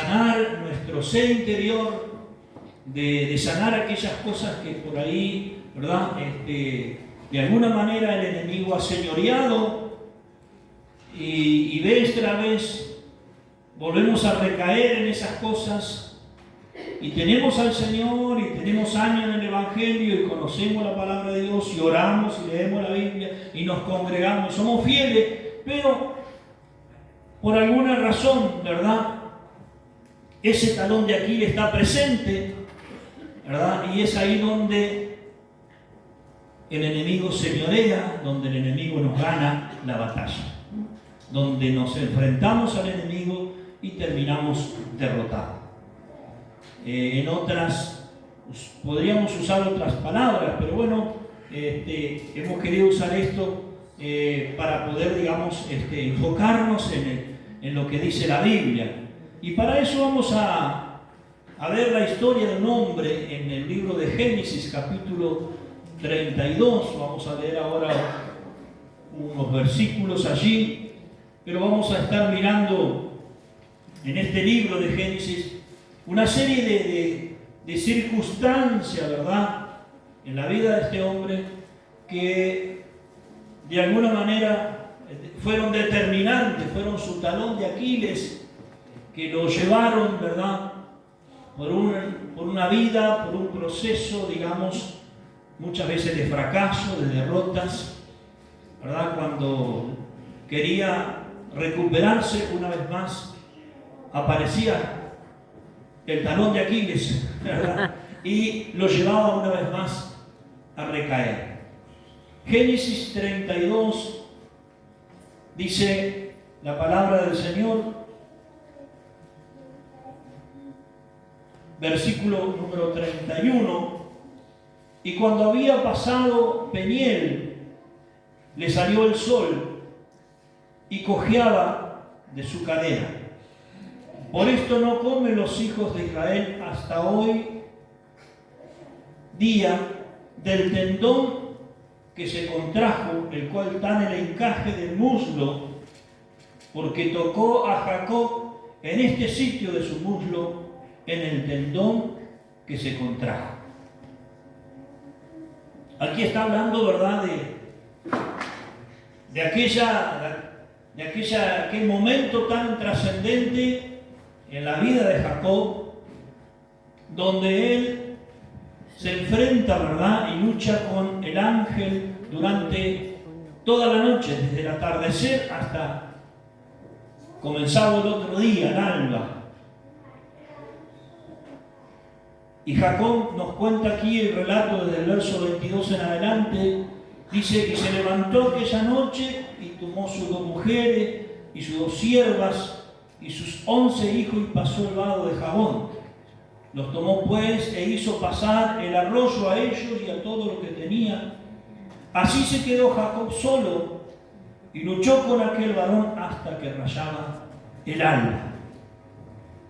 sanar nuestro ser interior, de sanar aquellas cosas que por ahí, ¿verdad? De alguna manera el enemigo ha señoreado y vez tras vez volvemos a recaer en esas cosas. Y tenemos al Señor y tenemos años en el Evangelio y conocemos la palabra de Dios y oramos y leemos la Biblia y nos congregamos, somos fieles, pero por alguna razón, ¿verdad? Ese talón de Aquiles está presente, ¿verdad? Y es ahí donde el enemigo señorea, donde el enemigo nos gana la batalla, donde nos enfrentamos al enemigo y terminamos derrotados. En otras, podríamos usar otras palabras, pero bueno, hemos querido usar esto para poder, digamos, enfocarnos en lo que dice la Biblia. Y para eso vamos a ver la historia de un hombre en el libro de Génesis, capítulo 32. Vamos a leer ahora unos versículos allí, pero vamos a estar mirando en este libro de Génesis una serie de circunstancias, ¿verdad?, en la vida de este hombre que de alguna manera fueron determinantes, fueron su talón de Aquiles, que lo llevaron, ¿verdad?, por una vida, por un proceso, digamos, muchas veces de fracaso, de derrotas, ¿verdad? Cuando quería recuperarse una vez más, aparecía el talón de Aquiles, ¿verdad?, y lo llevaba una vez más a recaer. Génesis 32 dice la palabra del Señor, versículo número 31, y cuando había pasado Peniel, le salió el sol y cojeaba de su cadera. Por esto no comen los hijos de Israel hasta hoy día del tendón que se contrajo, el cual está en el encaje del muslo, porque tocó a Jacob en este sitio de su muslo, en el tendón que se contrajo. Aquí está hablando, ¿verdad?, de aquel momento tan trascendente en la vida de Jacob, donde él se enfrenta, ¿verdad?, y lucha con el ángel durante toda la noche, desde el atardecer hasta comenzado el otro día, el alba. Y Jacob nos cuenta aquí el relato desde el verso 22 en adelante. Dice que se levantó aquella noche y tomó sus 2 mujeres y sus 2 siervas y sus 11 hijos y pasó el vado de Jabón. Los tomó pues e hizo pasar el arroyo a ellos y a todo lo que tenía. Así se quedó Jacob solo y luchó con aquel varón hasta que rayaba el alba.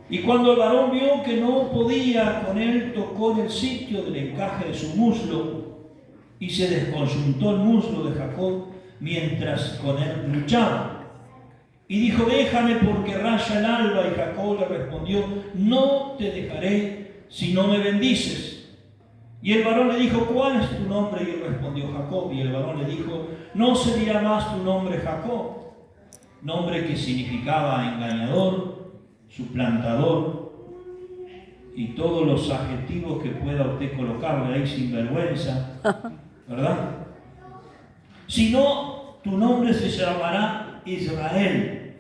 Y cuando el varón vio que no podía con él, tocó en el sitio del encaje de su muslo y se desconjuntó el muslo de Jacob mientras con él luchaba. Y dijo: déjame porque raya el alba. Y Jacob le respondió: no te dejaré si no me bendices. Y el varón le dijo: ¿cuál es tu nombre? Y él respondió: Jacob. Y el varón le dijo: no se dirá más tu nombre Jacob, nombre que significaba engañador, suplantador y todos los adjetivos que pueda usted colocarle ahí, sinvergüenza, ¿verdad? Sino tu nombre se llamará Israel,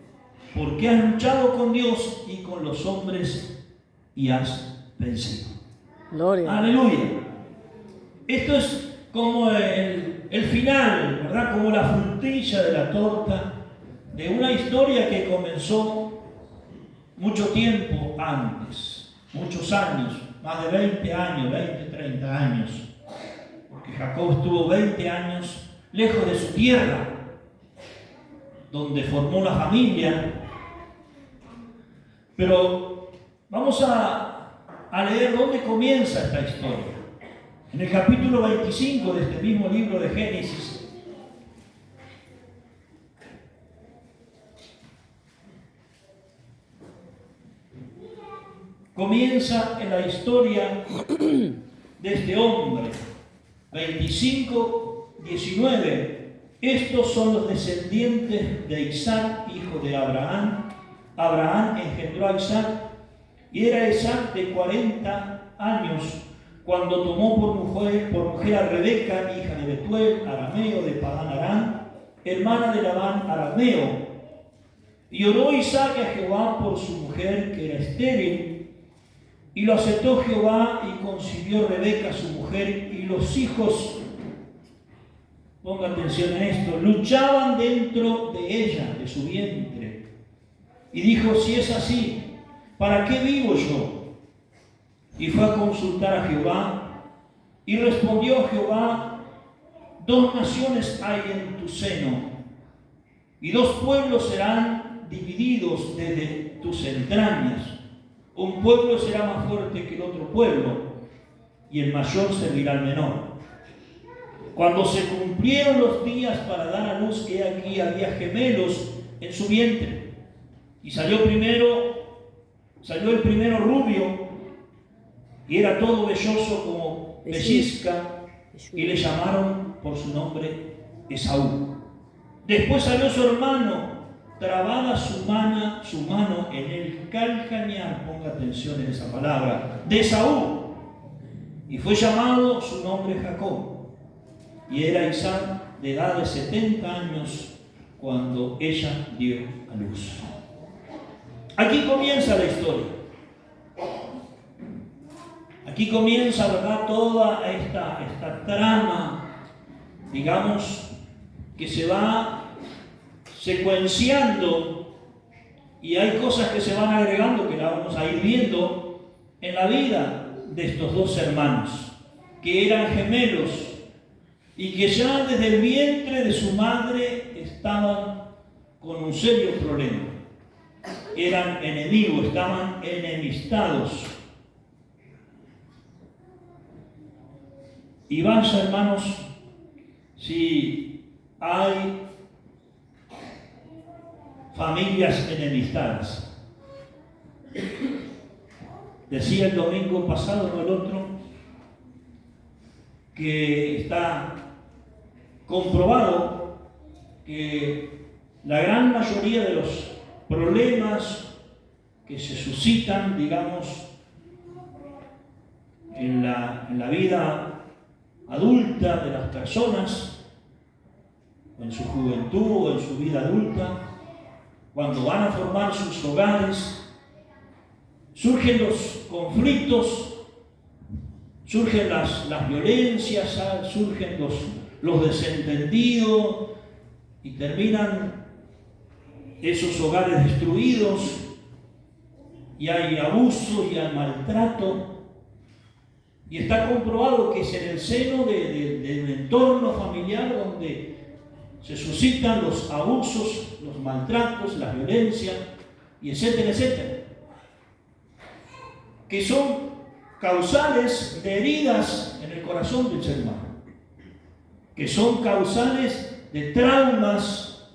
porque has luchado con Dios y con los hombres y has vencido. Gloria. Aleluya. Esto es como el final, ¿verdad? Como la frutilla de la torta de una historia que comenzó mucho tiempo antes, muchos años, más de 20 años, 20, 30 años, porque Jacob estuvo 20 años lejos de su tierra, donde formó una familia. Pero vamos a leer dónde comienza esta historia. En el capítulo 25 de este mismo libro de Génesis, comienza en la historia de este hombre. 25, 19. Estos son los descendientes de Isaac, hijo de Abraham. Abraham engendró a Isaac, y era Isaac de 40 años cuando tomó por mujer a Rebeca, hija de Betuel, arameo de Padán Aram, hermana de Labán, arameo. Y oró Isaac a Jehová por su mujer, que era estéril, y lo aceptó Jehová, y concibió Rebeca su mujer, y los hijos, ponga atención en esto, luchaban dentro de ella, de su vientre. Y dijo: si es así, ¿para qué vivo yo? Y fue a consultar a Jehová, y respondió Jehová: 2 naciones hay en tu seno, y 2 pueblos serán divididos desde tus entrañas. Un pueblo será más fuerte que el otro pueblo, y el mayor servirá al menor. Cuando se cumplieron los días para dar a luz, he aquí había gemelos en su vientre. Y salió el primero rubio, y era todo velloso como pellizca, y le llamaron por su nombre Esaú. Después salió su hermano, trabada su mano en el calcañar, ponga atención en esa palabra, de Esaú, y fue llamado su nombre Jacob. Y era Isaac de edad de 70 años cuando ella dio a luz. Aquí comienza la historia. Aquí comienza, ¿verdad?, toda esta trama, digamos, que se va secuenciando, y hay cosas que se van agregando que la vamos a ir viendo en la vida de estos 2 hermanos, que eran gemelos y que ya desde el vientre de su madre estaban con un serio problema. Eran enemigos, estaban enemistados. Y vaya, hermanos, si hay familias enemistadas. Decía el domingo pasado, no el otro, que está comprobado que la gran mayoría de los problemas que se suscitan, digamos, en la vida adulta de las personas, en su juventud o en su vida adulta, cuando van a formar sus hogares, surgen los conflictos, surgen las violencias, surgen los desentendidos, y terminan esos hogares destruidos, y hay abuso y hay maltrato. Y está comprobado que es en el seno de un entorno familiar donde se suscitan los abusos, los maltratos, la violencia, y etcétera, etcétera, que son causales de heridas en el corazón del ser humano, que son causales de traumas,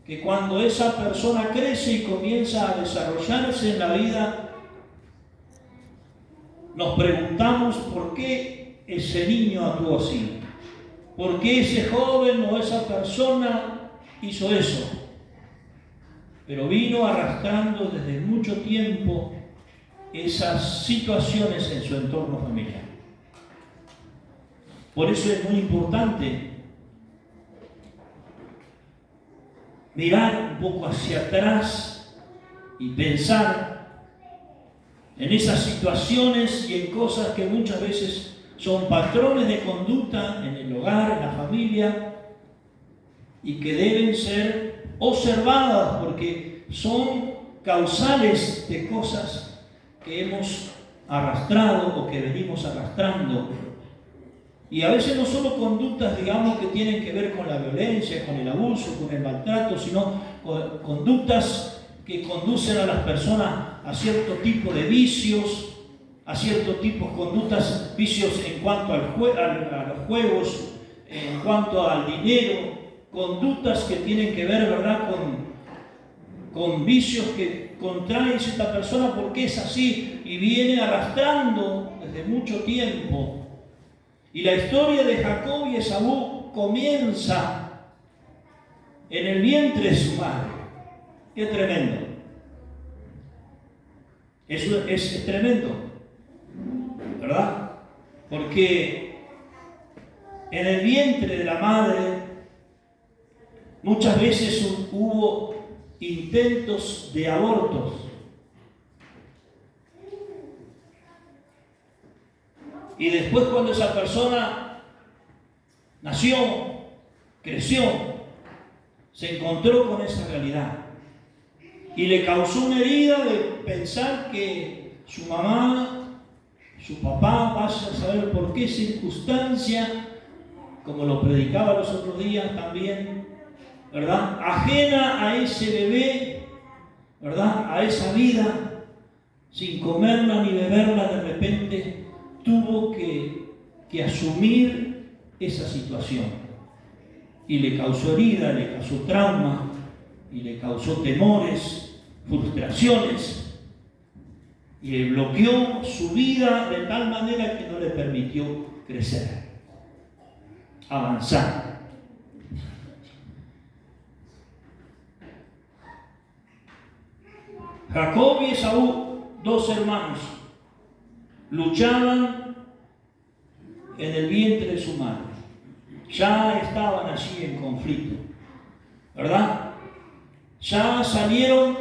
que cuando esa persona crece y comienza a desarrollarse en la vida, nos preguntamos por qué ese niño actuó así, por qué ese joven o esa persona hizo eso. Pero vino arrastrando desde mucho tiempo esas situaciones en su entorno familiar. Por eso es muy importante mirar un poco hacia atrás y pensar en esas situaciones y en cosas que muchas veces son patrones de conducta en el hogar, en la familia, y que deben ser observadas porque son causales de cosas que hemos arrastrado o que venimos arrastrando. Y a veces no solo conductas, digamos, que tienen que ver con la violencia, con el abuso, con el maltrato, sino conductas que conducen a las personas a cierto tipo de vicios, a cierto tipo de conductas, vicios en cuanto a los juegos, en cuanto al dinero, conductas que tienen que ver, ¿verdad?, con vicios que contrae esta persona porque es así y viene arrastrando desde mucho tiempo. Y la historia de Jacob y Esaú comienza en el vientre de su madre. Qué tremendo. Es tremendo, ¿verdad? Porque en el vientre de la madre muchas veces hubo intentos de abortos. Y después, cuando esa persona nació, creció, se encontró con esa realidad y le causó una herida de pensar que su mamá, su papá, vaya a saber por qué circunstancia, como lo predicaba los otros días también, ¿verdad?, ajena a ese bebé, ¿verdad?, a esa vida, sin comerla ni beberla, de repente tuvo que asumir esa situación. Y le causó herida, le causó trauma, y le causó temores, frustraciones, y le bloqueó su vida de tal manera que no le permitió crecer, avanzar. Jacob y Esaú, dos hermanos, luchaban en el vientre de su madre. Ya estaban allí en conflicto, ¿verdad? Ya salieron,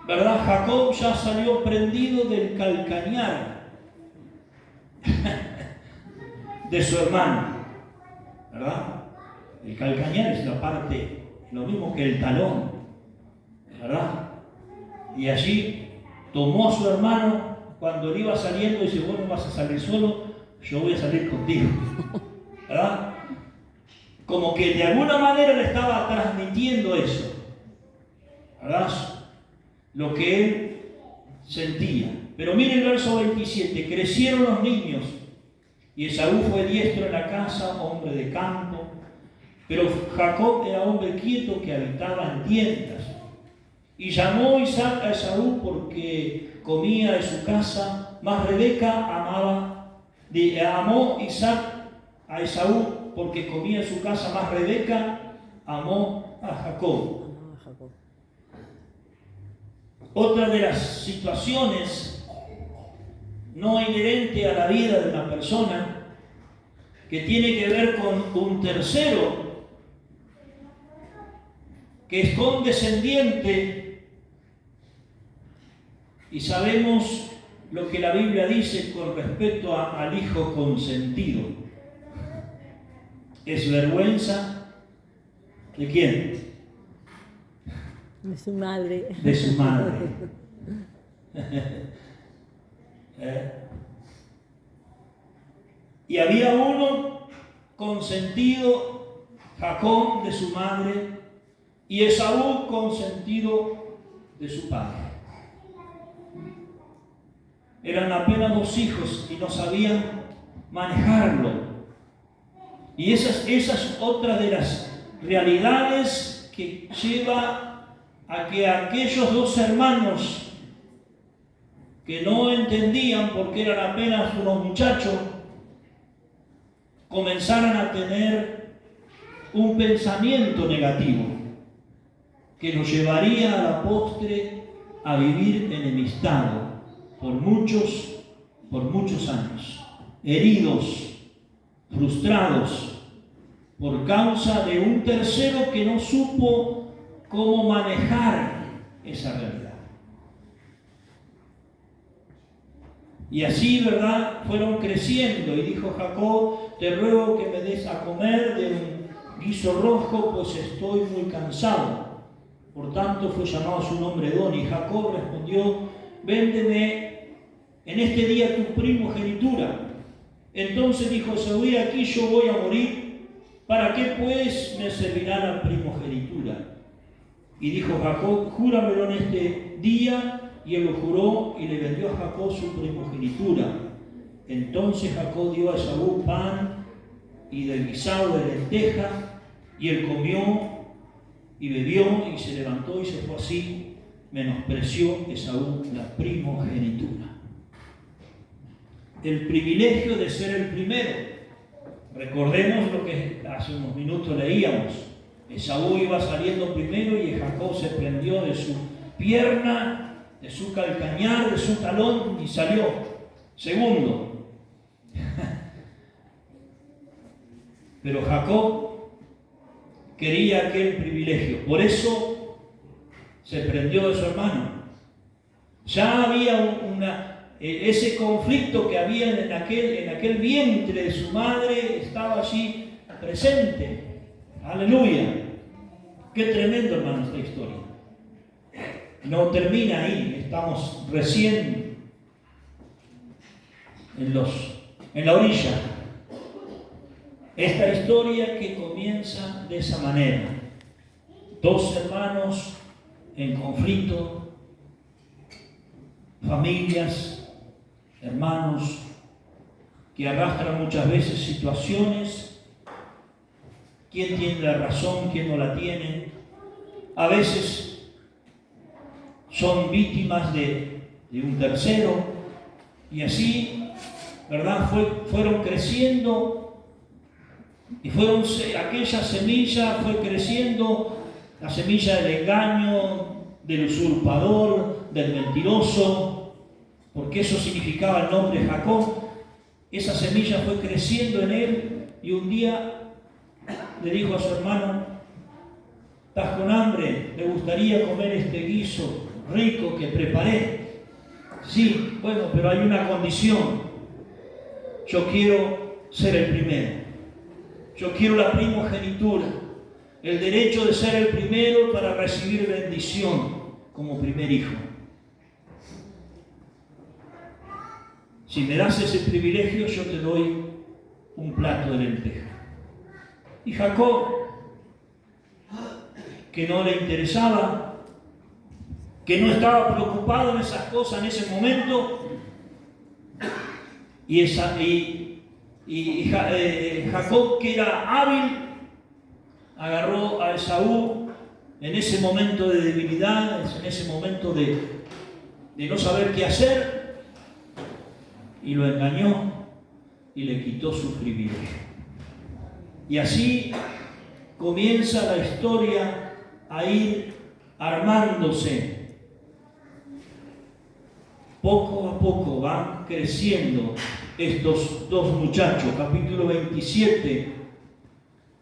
¿verdad? Jacob ya salió prendido del calcañar de su hermano, ¿verdad? El calcañar es la parte, lo mismo que el talón, ¿verdad? Y allí tomó a su hermano cuando él iba saliendo y dice: bueno, vas a salir solo, yo voy a salir contigo, ¿verdad? Como que de alguna manera le estaba transmitiendo eso, ¿verdad?, lo que él sentía. Pero mire el verso 27, crecieron los niños y Esaú fue diestro en la casa, hombre de campo, pero Jacob era hombre quieto que habitaba en tiendas. Y llamó Isaac a Esaú porque comía de su casa, mas Rebeca amó Isaac a Esaú porque comía en su casa, mas Rebeca amó a Jacob. Otra de las situaciones no inherente a la vida de una persona que tiene que ver con un tercero que es condescendiente, y sabemos lo que la Biblia dice con respecto al hijo consentido. ¿Es vergüenza de quién? De su madre. De su madre. Y había uno consentido, Jacob, de su madre, y Esaú consentido de su padre. Eran apenas dos hijos y no sabían manejarlo. Y esa es otra de las realidades que lleva a que aquellos dos hermanos que no entendían porque eran apenas unos muchachos, comenzaran a tener un pensamiento negativo que los llevaría a la postre a vivir enemistado por muchos años, heridos, frustrados, por causa de un tercero que no supo cómo manejar esa realidad. Y así, ¿verdad?, fueron creciendo. Y dijo Jacob: te ruego que me des a comer de un guiso rojo, pues estoy muy cansado. Por tanto fue llamado su nombre Edom. Y Jacob respondió: véndeme en este día tu primogenitura. Entonces dijo Esaú: aquí yo voy a morir, ¿para qué pues me servirá la primogenitura? Y dijo Jacob: júramelo en este día. Y él lo juró y le vendió a Jacob su primogenitura. Entonces Jacob dio a Esaú pan y del guisado de lenteja, y él comió y bebió y se levantó y se fue así menospreció Esaú la primogenitura. El privilegio de ser el primero. Recordemos lo que hace unos minutos leíamos. Esaú iba saliendo primero y Jacob se prendió de su pierna, de su calcañar, de su talón y salió segundo. Pero Jacob quería aquel privilegio, por eso se prendió de su hermano. Ya había ese conflicto que había en aquel vientre de su madre, estaba allí presente. Aleluya. Qué tremendo, hermano, esta historia. No termina ahí, estamos recién en la orilla. Esta historia que comienza de esa manera. Dos hermanos en conflicto, familias, hermanos que arrastran muchas veces situaciones. ¿Quién tiene la razón? ¿Quién no la tiene? A veces son víctimas de un tercero y así, ¿verdad? Fueron creciendo y aquella semilla fue creciendo, la semilla del engaño, del usurpador, del mentiroso, porque eso significaba el nombre Jacob. Esa semilla fue creciendo en él y un día le dijo a su hermano: ¿estás con hambre? ¿Te gustaría comer este guiso rico que preparé? Sí, bueno, pero hay una condición. Yo quiero ser el primero. Yo quiero la primogenitura, el derecho de ser el primero para recibir bendición como primer hijo. Si me das ese privilegio, yo te doy un plato de lentejas. Y Jacob, que no le interesaba, que no estaba preocupado en esas cosas en ese momento, Jacob, que era hábil, agarró a Esaú en ese momento de debilidad, en ese momento de no saber qué hacer, y lo engañó y le quitó su privilegio. Y así comienza la historia a ir armándose. Poco a poco van creciendo estos dos muchachos. Capítulo 27.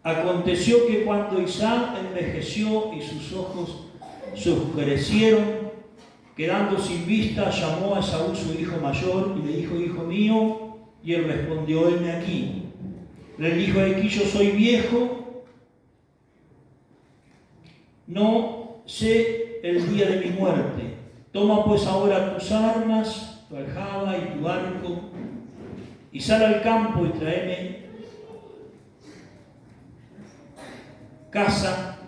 Aconteció que cuando Isaac envejeció y sus ojos se oscurecieron, quedando sin vista, llamó a Esaú su hijo mayor y le dijo: hijo mío, y él respondió: heme aquí. Le dijo: aquí yo soy viejo, no sé el día de mi muerte. Toma pues ahora tus armas, tu aljaba y tu arco, y sal al campo y tráeme caza,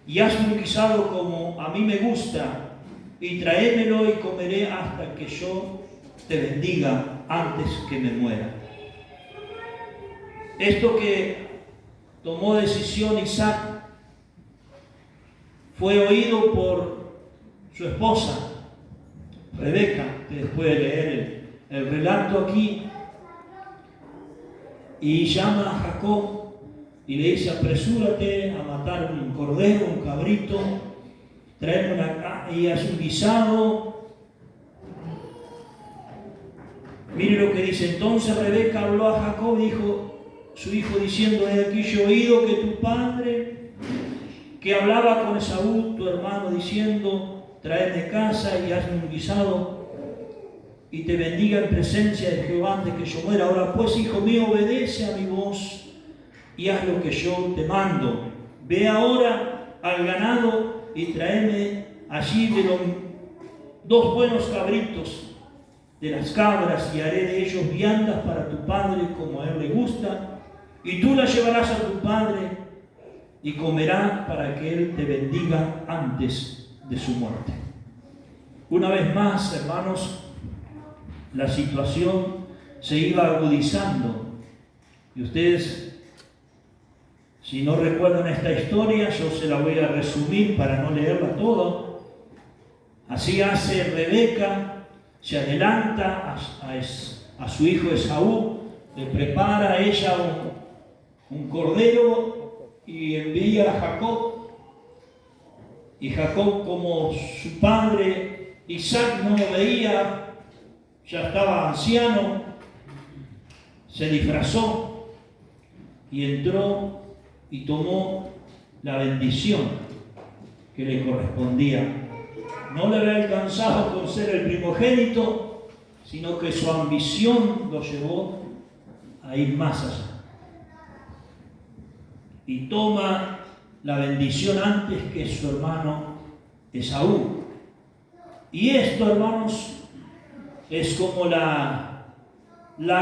y hazme un guisado como a mí me gusta, y tráemelo y comeré hasta que yo te bendiga antes que me muera. Esto que tomó decisión Isaac fue oído por su esposa, Rebeca. Ustedes pueden leer el relato aquí. Y llama a Jacob y le dice: apresúrate a matar un cordero, un cabrito, traerme y haz un guisado. Mire lo que dice. Entonces Rebeca habló a Jacob, dijo su hijo, diciendo: he aquí yo he oído que tu padre, que hablaba con Esaú, tu hermano, diciendo: traedme casa y hazme un guisado, y te bendiga en presencia de Jehová antes que yo muera. Ahora pues, hijo mío, obedece a mi voz y haz lo que yo te mando. Ve ahora al ganado y tráeme allí de los 2 buenos cabritos de las cabras, y haré de ellos viandas para tu padre como a él le gusta, y tú las llevarás a tu padre y comerá para que él te bendiga antes de su muerte. Una vez más, hermanos, la situación se iba agudizando. Y ustedes, si no recuerdan esta historia, yo se la voy a resumir para no leerla toda. Así hace Rebeca, se adelanta a su hijo Esaú, le prepara a ella un cordero y envía a Jacob. Y Jacob, como su padre Isaac no lo veía, ya estaba anciano, se disfrazó y entró y tomó la bendición que le correspondía. No le había alcanzado con ser el primogénito, sino que su ambición lo llevó a ir más allá. Y toma la bendición antes que su hermano Esaú. Y esto, hermanos, es como la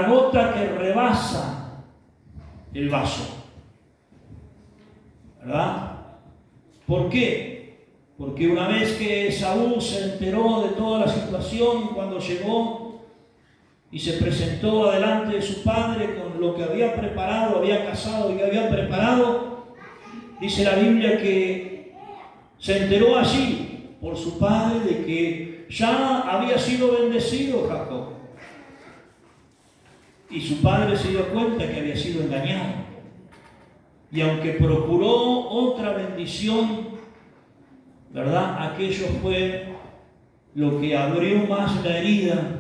gota que rebasa el vaso. ¿Verdad? ¿Por qué? Porque una vez que Esaú se enteró de toda la situación, cuando llegó y se presentó delante de su padre con lo que había preparado, había cazado y que había preparado, dice la Biblia que se enteró allí por su padre de que ya había sido bendecido Jacob. Y su padre se dio cuenta que había sido engañado. Y aunque procuró otra bendición, ¿verdad? Aquello fue lo que abrió más la herida.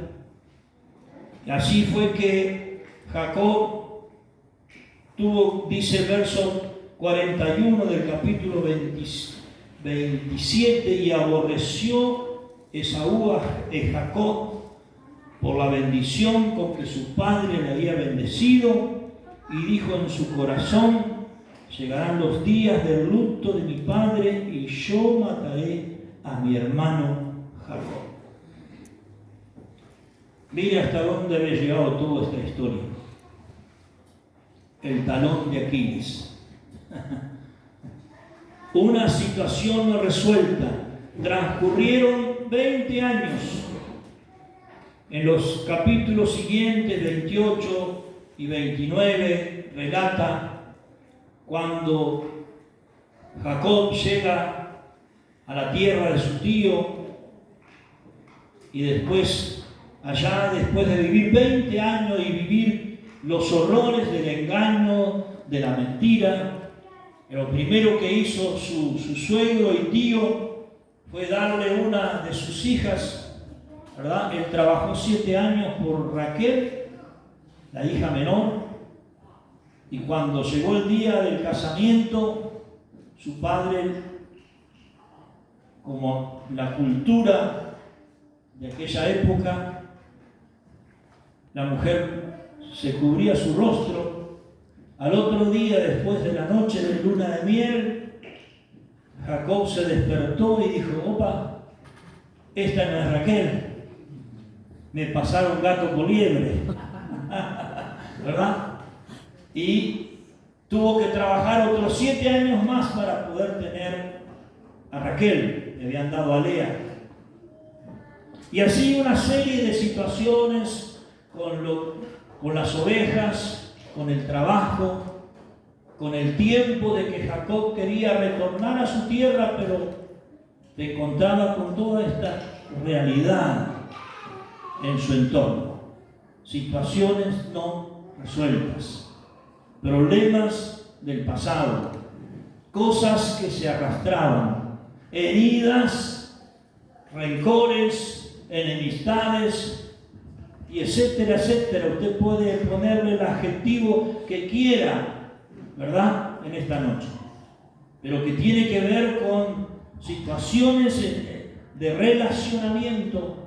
Y así fue que Jacob tuvo, dice el verso 41 del capítulo 27, y aborreció Esaú a Jacob por la bendición con que su padre le había bendecido, y dijo en su corazón: llegarán los días del luto de mi padre y yo mataré a mi hermano Jacob. Mire hasta dónde había llegado toda esta historia. El talón de Aquiles. Una situación no resuelta. Transcurrieron 20 años. En los capítulos siguientes, 28 y 29, relata cuando Jacob llega a la tierra de su tío y después, después de vivir 20 años y vivir los horrores del engaño, de la mentira, lo primero que hizo su suegro y tío fue darle una de sus hijas, ¿verdad? Él trabajó 7 años por Raquel, la hija menor, y cuando llegó el día del casamiento, su padre, como la cultura de aquella época, la mujer se cubría su rostro. Al otro día, después de la noche de luna de miel, Jacob se despertó y dijo: opa, esta no es Raquel, me pasaron gato por liebre. ¿Verdad? Y tuvo que trabajar otros 7 años más para poder tener a Raquel, le habían dado a Lea. Y así una serie de situaciones con las ovejas, con el trabajo, con el tiempo de que Jacob quería retornar a su tierra, pero se encontraba con toda esta realidad en su entorno. Situaciones no resueltas, problemas del pasado, cosas que se arrastraban, heridas, rencores, enemistades, y etcétera, etcétera. Usted puede ponerle el adjetivo que quiera, ¿verdad?, en esta noche, pero que tiene que ver con situaciones de relacionamiento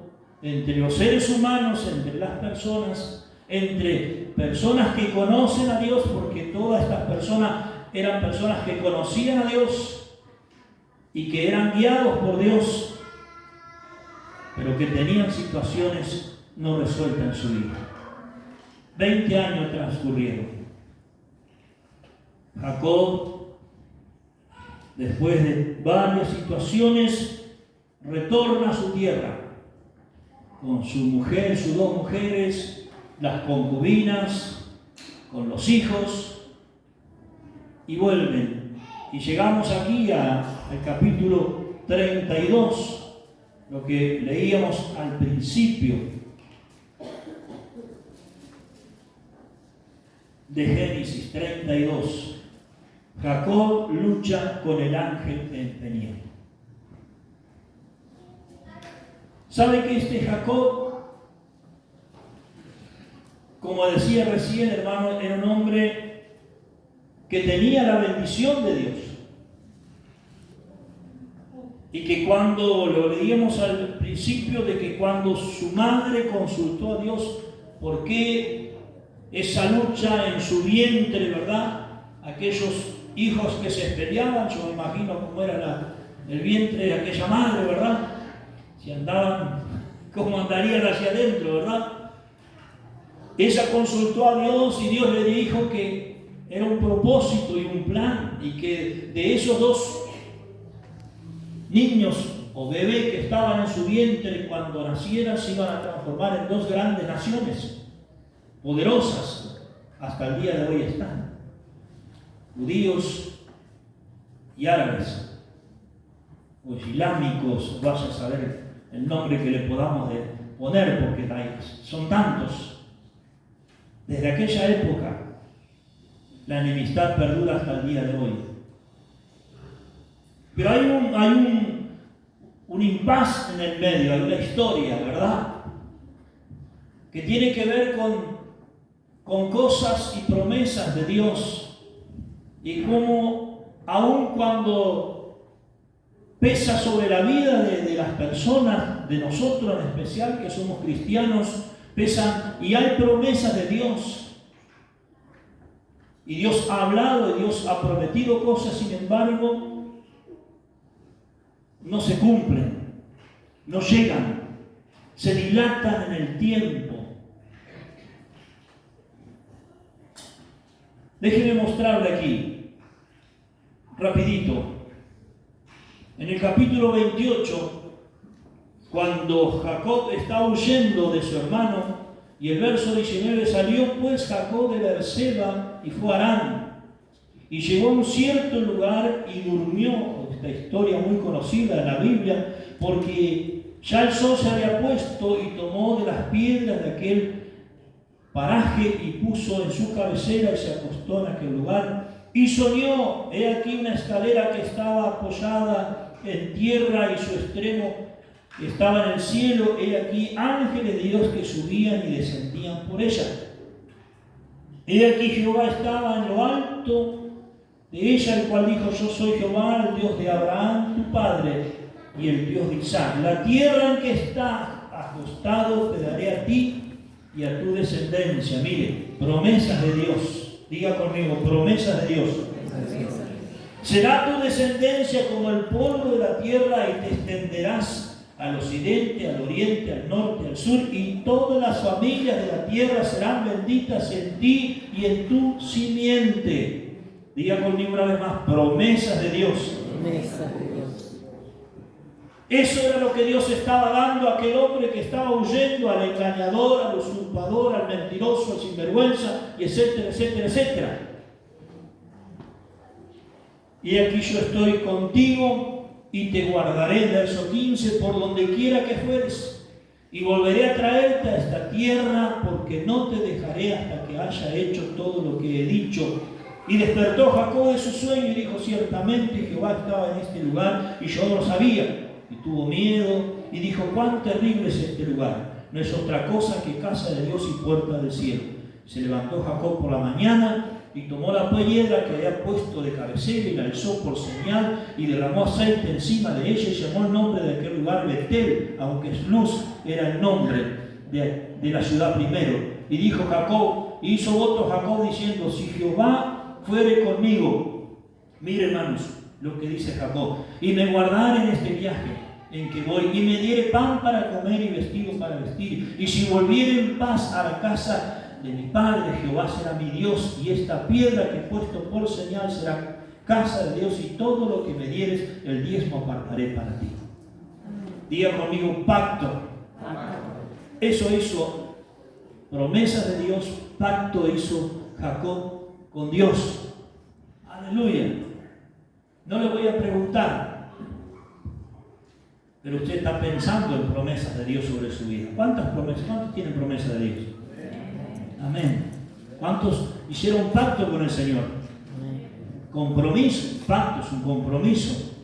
entre los seres humanos, entre las personas, entre personas que conocen a Dios, porque todas estas personas eran personas que conocían a Dios y que eran guiados por Dios, pero que tenían situaciones no resuelta en su vida. 20 años transcurrieron. Jacob, después de varias situaciones, retorna a su tierra con su mujer, sus 2 mujeres, las concubinas, con los hijos, y vuelven. Y llegamos aquí al capítulo 32, lo que leíamos al principio de Génesis 32. Jacob lucha con el ángel de Peniel. ¿Sabe que este Jacob, como decía recién, hermano, era un hombre que tenía la bendición de Dios? Y que cuando lo leíamos al principio, de que cuando su madre consultó a Dios por qué esa lucha en su vientre, ¿verdad? Aquellos hijos que se peleaban, yo me imagino cómo era el vientre de aquella madre, ¿verdad? Si andaban, cómo andarían hacia adentro, ¿verdad? Ella consultó a Dios y Dios le dijo que era un propósito y un plan, y que de esos dos niños o bebés que estaban en su vientre, cuando nacieran se iban a transformar en dos grandes naciones, poderosas, hasta el día de hoy están, judíos y árabes, o islámicos, vaya a saber el nombre que le podamos poner, porque son tantos. Desde aquella época la enemistad perdura hasta el día de hoy. Pero hay un impas en el medio, hay una historia, ¿verdad? Que tiene que ver con cosas y promesas de Dios, y cómo aun cuando pesa sobre la vida de las personas, de nosotros en especial que somos cristianos, pesan, y hay promesas de Dios. Y Dios ha hablado, y Dios ha prometido cosas, sin embargo, no se cumplen, no llegan, se dilatan en el tiempo. Déjenme mostrarle aquí, rapidito, en el capítulo 28, cuando Jacob está huyendo de su hermano, y el verso 19, salió pues Jacob de Beerseba y fue a Harán, y llegó a un cierto lugar y durmió. Esta historia muy conocida en la Biblia, porque ya el sol se había puesto, y tomó de las piedras de aquel paraje y puso en su cabecera y se acostó en aquel lugar. Y soñó, he aquí una escalera que estaba apoyada en tierra y su extremo estaba en el cielo, he aquí ángeles de Dios que subían y descendían por ella. He aquí Jehová estaba en lo alto de ella, el cual dijo: yo soy Jehová, el Dios de Abraham tu padre y el Dios de Isaac. La tierra en que está acostado te daré a ti y a tu descendencia. Mire, promesas de Dios. Diga conmigo, promesas de Dios. Será tu descendencia como el polvo de la tierra, y te extenderás al occidente, al oriente, al norte, al sur, y todas las familias de la tierra serán benditas en ti y en tu simiente. Diga conmigo una vez más, promesas de Dios. Promesas de Dios. Eso era lo que Dios estaba dando a aquel hombre que estaba huyendo al engañador, al usurpador, al mentiroso, al sinvergüenza, y etcétera, etcétera, etcétera. Y aquí yo estoy contigo y te guardaré, verso 15, por donde quiera que fueres, y volveré a traerte a esta tierra, porque no te dejaré hasta que haya hecho todo lo que he dicho. Y despertó Jacob de su sueño y dijo: ciertamente Jehová estaba en este lugar y yo no lo sabía. Y tuvo miedo y dijo: cuán terrible es este lugar, no es otra cosa que casa de Dios y puerta del cielo. Se levantó Jacob por la mañana y tomó la piedra que había puesto de cabecera y la alzó por señal, y derramó aceite encima de ella, y llamó el nombre de aquel lugar Betel, aunque Luz era el nombre de la ciudad primero. Y dijo Jacob, y hizo voto Jacob diciendo: si Jehová fuere conmigo, mire hermanos lo que dice Jacob, y me guardare en este viaje en que voy, y me diere pan para comer y vestido para vestir, y si volviere en paz a la casa de mi padre, Jehová será mi Dios, y esta piedra que he puesto por señal será casa de Dios, y todo lo que me dieres, el diezmo apartaré para ti. Diga conmigo, pacto. Eso hizo, promesas de Dios, pacto hizo Jacob con Dios. Aleluya. No le voy a preguntar, pero usted está pensando en promesas de Dios sobre su vida. ¿Cuántas promesas? ¿Cuántos tienen promesas de Dios? Amén. ¿Cuántos hicieron pacto con el Señor? Compromiso, pacto es un compromiso.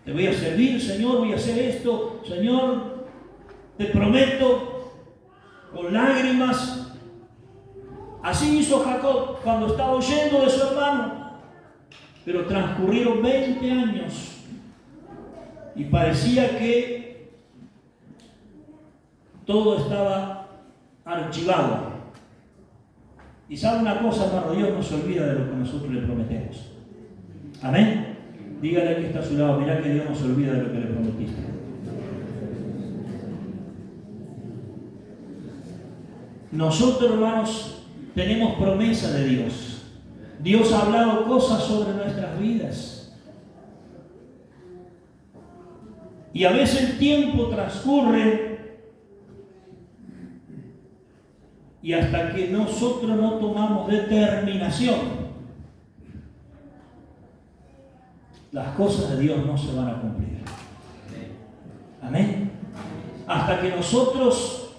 Te voy a servir, Señor, voy a hacer esto, Señor, te prometo, con lágrimas. Así hizo Jacob cuando estaba huyendo de su hermano. Pero transcurrieron 20 años y parecía que todo estaba archivado. Y sabe una cosa, hermano, Dios no se olvida de lo que nosotros le prometemos. Amén. Dígale que está a su lado, mirá que Dios no se olvida de lo que le prometiste. Nosotros, hermanos, tenemos promesa de Dios. Dios ha hablado cosas sobre nuestras vidas. Y a veces el tiempo transcurre y hasta que nosotros no tomamos determinación, las cosas de Dios no se van a cumplir. Amén. Hasta que nosotros,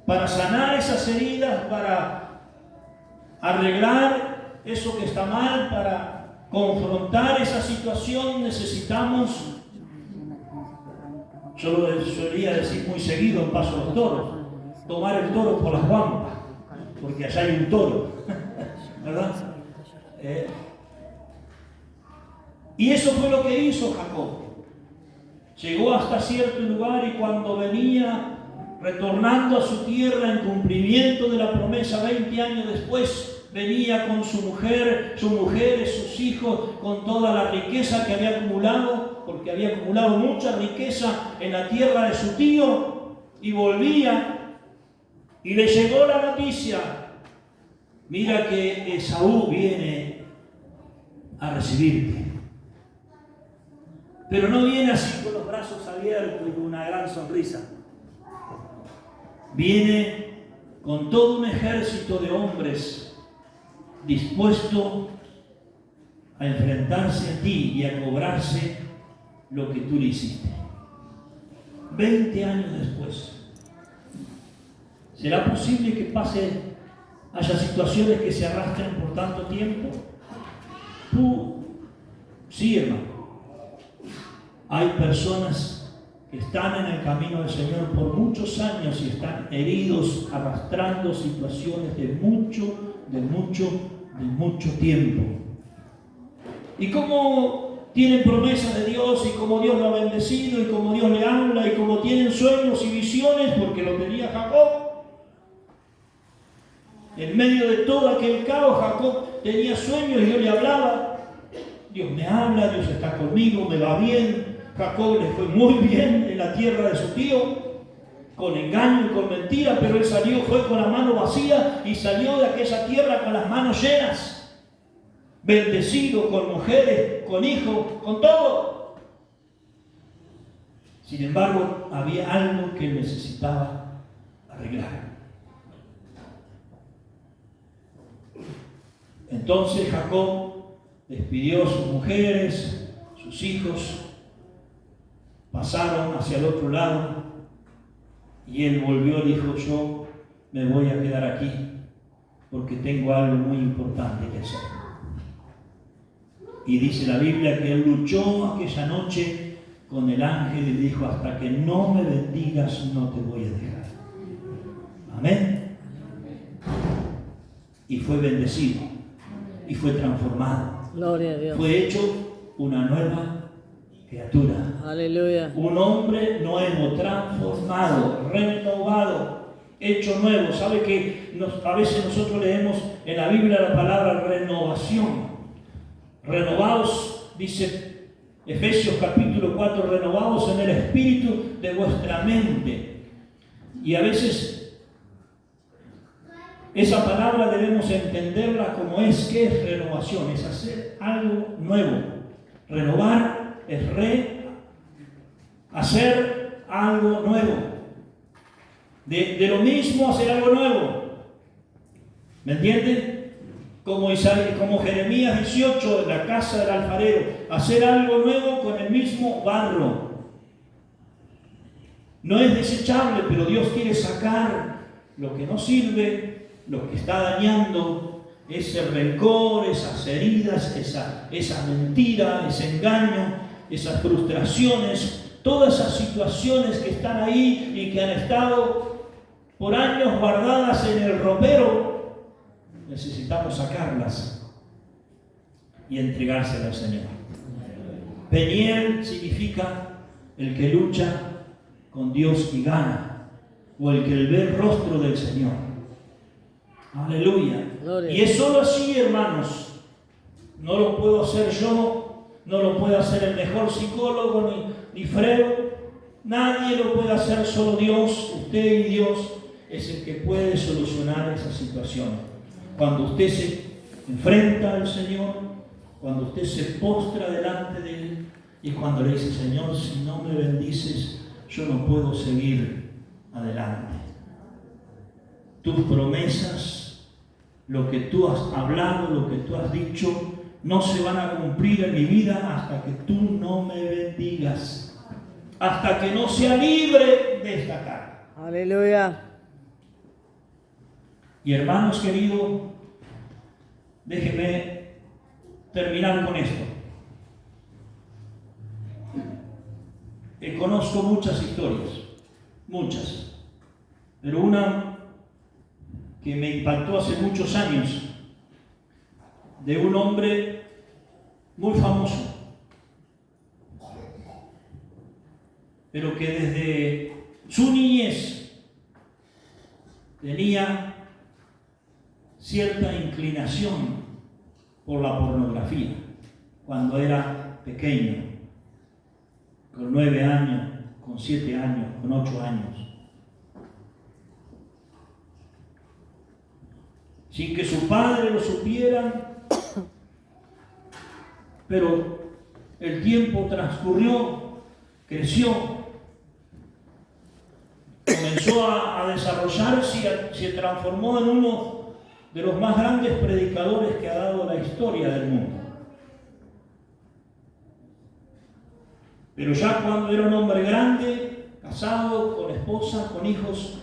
para sanar esas heridas, para arreglar eso que está mal, para confrontar esa situación, necesitamos, yo lo solía decir muy seguido en Paso a los Toros, tomar el toro por las guampas, porque allá hay un toro, ¿verdad? Y eso fue lo que hizo Jacob. Llegó hasta cierto lugar y cuando venía retornando a su tierra en cumplimiento de la promesa 20 años después, venía con sus mujeres, sus hijos, con toda la riqueza que había acumulado, porque había acumulado mucha riqueza en la tierra de su tío, y volvía y le llegó la noticia: mira que Esaú viene a recibirte. Pero no viene así con los brazos abiertos y con una gran sonrisa. Viene con todo un ejército de hombres dispuesto a enfrentarse a ti y a cobrarse lo que tú le hiciste. 20 años después. ¿Será posible que haya situaciones que se arrastren por tanto tiempo? Sí, hermano. Hay personas que están en el camino del Señor por muchos años y están heridos, arrastrando situaciones de mucho tiempo. Y como tienen promesas de Dios y como Dios lo ha bendecido y como Dios le habla y como tienen sueños y visiones, porque lo tenía Jacob. En medio de todo aquel caos, Jacob tenía sueños y Dios le hablaba. Dios me habla, Dios está conmigo, me va bien. Jacob le fue muy bien en la tierra de su tío, con engaño y con mentira, pero él fue con la mano vacía y salió de aquella tierra con las manos llenas, bendecido, con mujeres, con hijos, con todo. Sin embargo, había algo que él necesitaba arreglar. Entonces Jacob despidió a sus mujeres, sus hijos, pasaron hacia el otro lado y él volvió y dijo: yo me voy a quedar aquí porque tengo algo muy importante que hacer. Y dice la Biblia que él luchó aquella noche con el ángel y dijo: hasta que no me bendigas no te voy a dejar. Amén. Y fue bendecido y fue transformado. Gloria a Dios. Fue hecho una nueva criatura. Aleluya. Un hombre nuevo, transformado, renovado, hecho nuevo. ¿Sabe que a veces nosotros leemos en la Biblia la palabra renovación? Renovados, dice Efesios capítulo 4, renovados en el espíritu de vuestra mente. Y a veces esa palabra debemos entenderla como es. ¿Qué es renovación? Es hacer algo nuevo. Renovar es hacer algo nuevo. De lo mismo hacer algo nuevo. ¿Me entienden? Como Jeremías 18, en la casa del alfarero. Hacer algo nuevo con el mismo barro. No es desechable, pero Dios quiere sacar lo que no sirve, lo que está dañando, ese rencor, esas heridas, esa mentira, ese engaño, esas frustraciones, todas esas situaciones que están ahí y que han estado por años guardadas en el ropero. Necesitamos sacarlas y entregárselas al Señor. Peniel significa el que lucha con Dios y gana, o el que ve el rostro del Señor. Aleluya. Gloria. Y es solo así, hermanos. No lo puedo hacer yo, no lo puede hacer el mejor psicólogo ni Freud. Nadie lo puede hacer, solo Dios. Usted y Dios es el que puede solucionar esa situación. Cuando usted se enfrenta al Señor, cuando usted se postra delante de Él y cuando le dice: Señor, si no me bendices, yo no puedo seguir adelante. Tus promesas, lo que tú has hablado, lo que tú has dicho, no se van a cumplir en mi vida hasta que tú no me bendigas, hasta que no sea libre de esta carga. Aleluya. Y hermanos queridos, déjenme terminar con esto. Conozco muchas historias, muchas, pero una que me impactó hace muchos años, de un hombre muy famoso, pero que desde su niñez tenía cierta inclinación por la pornografía cuando era pequeño, con 9 años, con 7 años, con 8 años. Sin que su padre lo supiera, pero el tiempo transcurrió, creció, comenzó a desarrollarse y se transformó en uno de los más grandes predicadores que ha dado la historia del mundo. Pero ya cuando era un hombre grande, casado, con esposa, con hijos,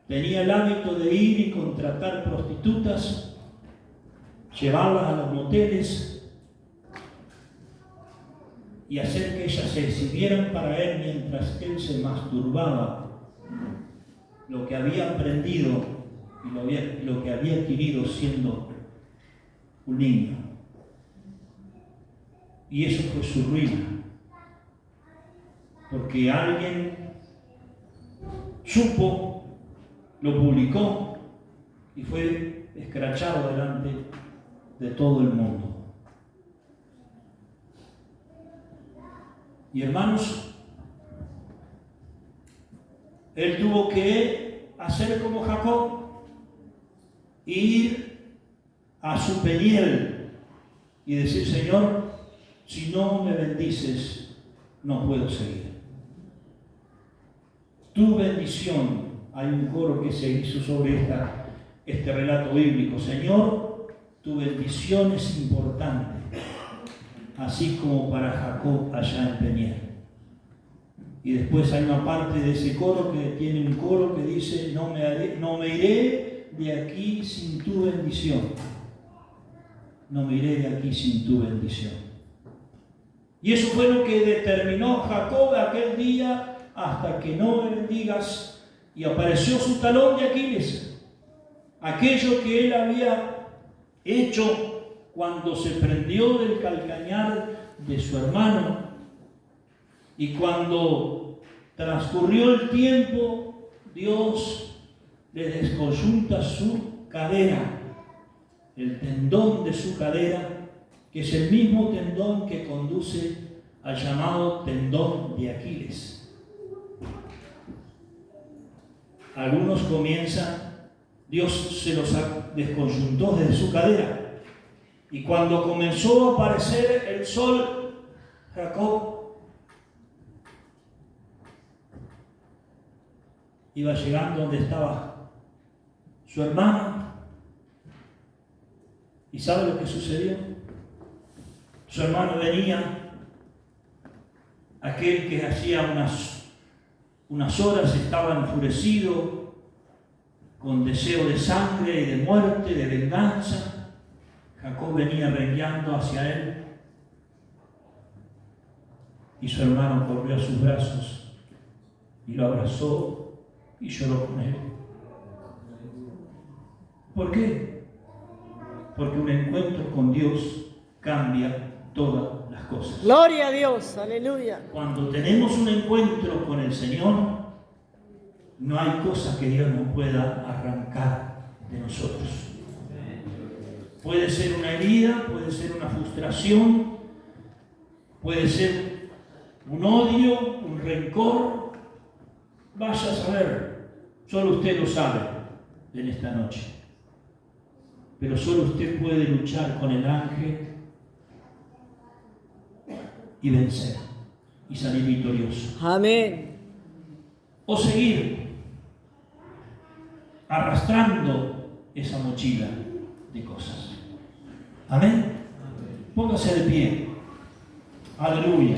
tenía el hábito de ir y contratar prostitutas, llevarlas a los moteles y hacer que ellas se exhibieran para él mientras él se masturbaba. Lo que había aprendido y lo que había adquirido siendo un niño. Y eso fue su ruina, porque alguien supo, lo publicó y fue escrachado delante de todo el mundo. Y hermanos, él tuvo que hacer como Jacob, ir a su Peniel y decir: Señor, si no me bendices, no puedo seguir. Tu bendición, hay un coro que se hizo sobre este relato bíblico. Señor, tu bendición es importante, así como para Jacob allá en Peniel. Y después hay una parte de ese coro que tiene un coro que dice: no me iré de aquí sin tu bendición. No me iré de aquí sin tu bendición. Y eso fue lo que determinó Jacob aquel día: hasta que no me bendigas. Y apareció su talón de Aquiles, aquello que él había hecho cuando se prendió del calcañar de su hermano. Y cuando transcurrió el tiempo, Dios le descoyunta su cadera, el tendón de su cadera, que es el mismo tendón que conduce al llamado tendón de Aquiles. Algunos comienzan, Dios se los descoyuntó desde su cadera, y cuando comenzó a aparecer el sol, Jacob iba llegando donde estaba su hermano. ¿Y sabe lo que sucedió? Su hermano venía aquel que hacía unas horas estaba enfurecido, con deseo de sangre y de muerte, de venganza. Jacob venía rengueando hacia él y su hermano corrió a sus brazos y lo abrazó y lloró con él. ¿Por qué? Porque un encuentro con Dios cambia todas las cosas. Gloria a Dios, aleluya. Cuando tenemos un encuentro con el Señor, no hay cosa que Dios no pueda arrancar de nosotros. Puede ser una herida, puede ser una frustración, puede ser un odio, un rencor. Vaya a saber, solo usted lo sabe en esta noche. Pero solo usted puede luchar con el ángel y vencer y salir victorioso. Amén. O seguir arrastrando esa mochila de cosas. Amén. Póngase de pie. Aleluya.